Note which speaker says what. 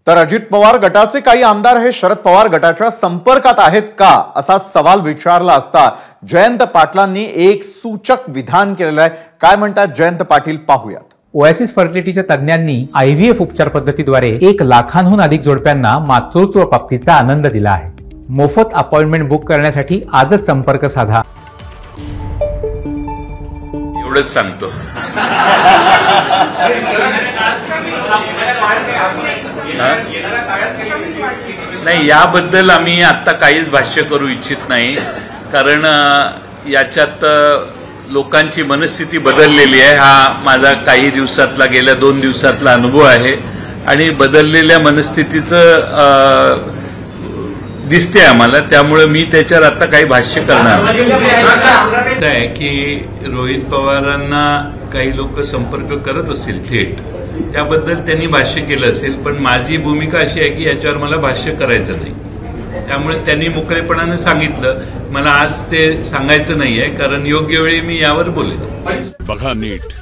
Speaker 1: तर अजित पवार गटाचे काही आमदार हे शरद पवार गटाच्या संपर्कात आहेत का असा सवाल विचारला असता जयंत पाटलांनी एक सूचक विधान केलेलं आहे। काय म्हणतात जयंत पाटील पाहूयात।
Speaker 2: ओएसिस फर्टिलिटीच्या तज्ञांनी आयव्हीएफ उपचार पद्धतीद्वारे 1 लाखांहून अधिक जोडप्यांना मातृत्व प्राप्तीचा आनंद दिला आहे। मोफत अपॉइंटमेंट बुक करण्यासाठी आजच संपर्क साधा।
Speaker 3: एवढंच सांगतो। नाही, याबद्दल आम्ही आता काहीच भाष्य करू इच्छित नाही, कारण याच्यात लोकांची मनस्थिती बदललेली आहे। हा माझा काही दिवसातला गेल्या 2 दिवसातला अनुभव आहे आणि बदललेल्या मनस्थितीचं दिसते आम्हाला, त्यामुळे मी त्याच्यावर आता काही भाष्य करणार नाही। असं आहे की रोहित पवारांना काही लोक संपर्क करत असतील थेट, त्याबद्दल त्यांनी भाष्य केलं असेल, पण माझी भूमिका अशी आहे की याच्यावर मला भाष्य करायचं नाही। त्यामुळे त्यांनी मोकळेपणाने सांगितलं, मला आज ते सांगायचं नाहीये, कारण योग्य वेळी मी यावर बोलेन।
Speaker 4: बघा नीट,